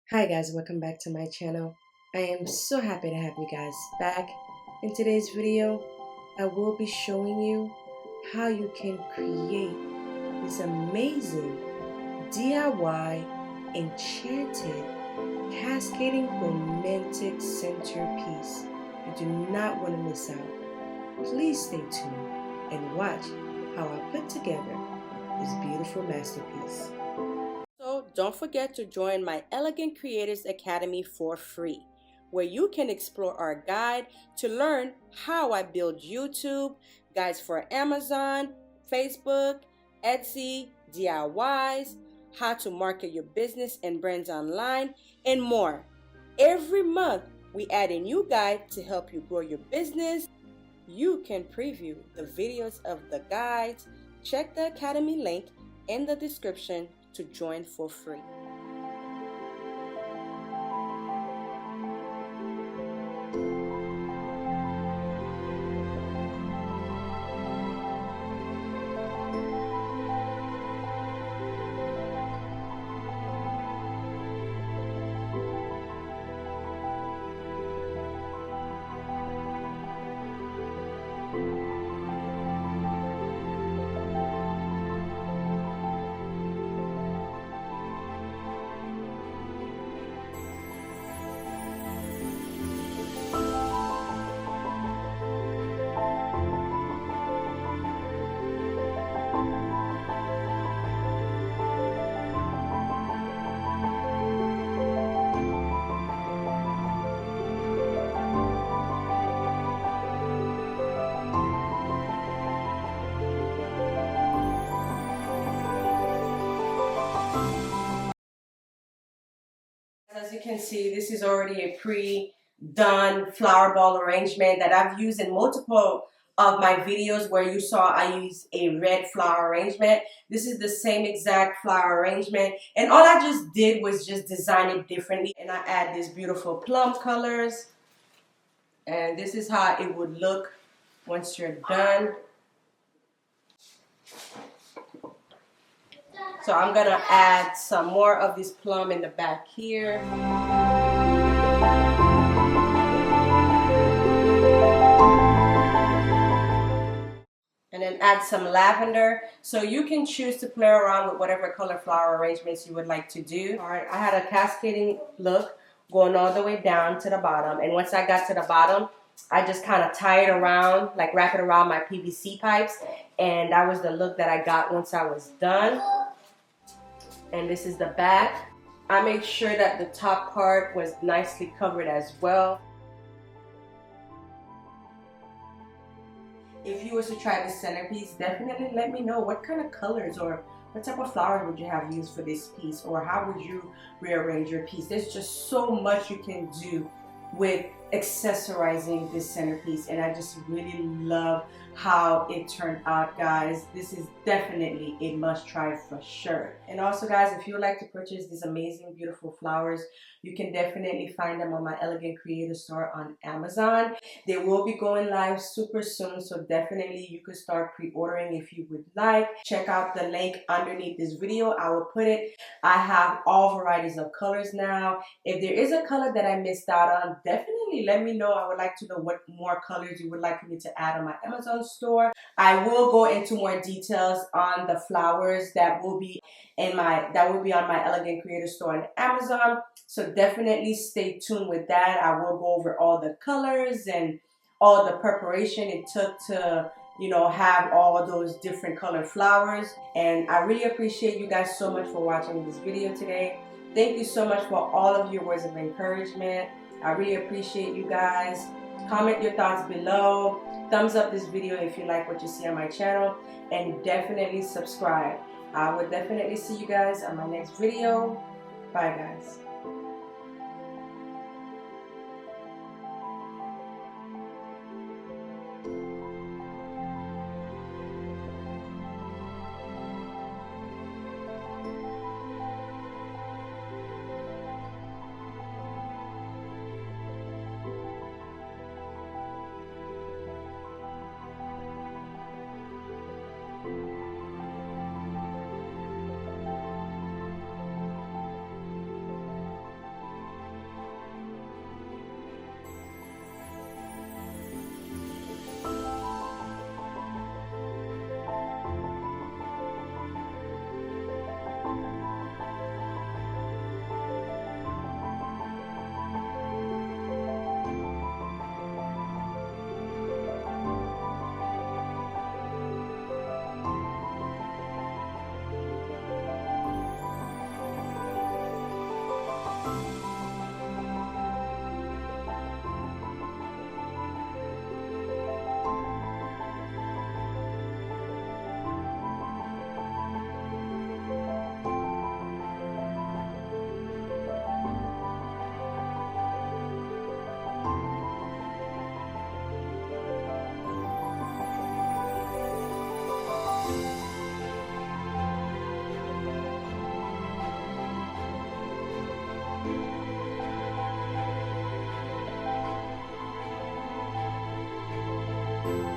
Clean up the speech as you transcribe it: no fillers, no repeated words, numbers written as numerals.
Hi guys, welcome back to my channel. I am so happy to have you guys back. In today's video, I will be showing you how you can create this amazing DIY Enchanted Cascading Romantic Centerpiece. You do not want to miss out. Please stay tuned and watch how I put together this beautiful masterpiece. So don't forget to join my Elegant Creators Academy for free, where you can explore our guide to learn how I build YouTube, guides for Amazon, Facebook, Etsy, DIYs, how to market your business and brands online, and more. Every month, we add a new guide to help you grow your business. You can preview the videos of the guides. Check the Academy link in the description to join for free. As you can see, this is already a pre-done flower ball arrangement that I've used in multiple of my videos where you saw I use a red flower arrangement. This is the same exact flower arrangement, and all I just did was just design it differently, and I add these beautiful plum colors, and this is how it would look once you're done. So I'm gonna add some more of this plum in the back here. And then add some lavender. So you can choose to play around with whatever color flower arrangements you would like to do. All right, I had a cascading look going all the way down to the bottom. And once I got to the bottom, I just kind of tie it around, like wrap it around my PVC pipes. And that was the look that I got once I was done. And this is the back. I made sure that the top part was nicely covered as well. If you was to try this centerpiece, definitely let me know what kind of colors or what type of flowers would you have used for this piece, or how would you rearrange your piece. There's just so much you can do with accessorizing this centerpiece, and I just really love how it turned out, guys. This is definitely a must try for sure. And also, guys, if you would like to purchase these amazing beautiful flowers, you can definitely find them on my Elegant Creator store on Amazon. They will be going live super soon, so definitely you can start pre-ordering if you would like. Check out the link underneath this video. I will put it. I have all varieties of colors now. If there is a color that I missed out on, definitely let me know. I would like to know what more colors you would like me to add on my Amazon store. I will go into more details on the flowers that will be on my Elegant Creator store on Amazon. So definitely stay tuned with that. I will go over all the colors and all the preparation it took to, have all those different colored flowers. And I really appreciate you guys so much for watching this video today. Thank you so much for all of your words of encouragement. I really appreciate you guys. Comment your thoughts below. Thumbs up this video if you like what you see on my channel. And definitely subscribe. I will definitely see you guys on my next video. Bye, guys. you.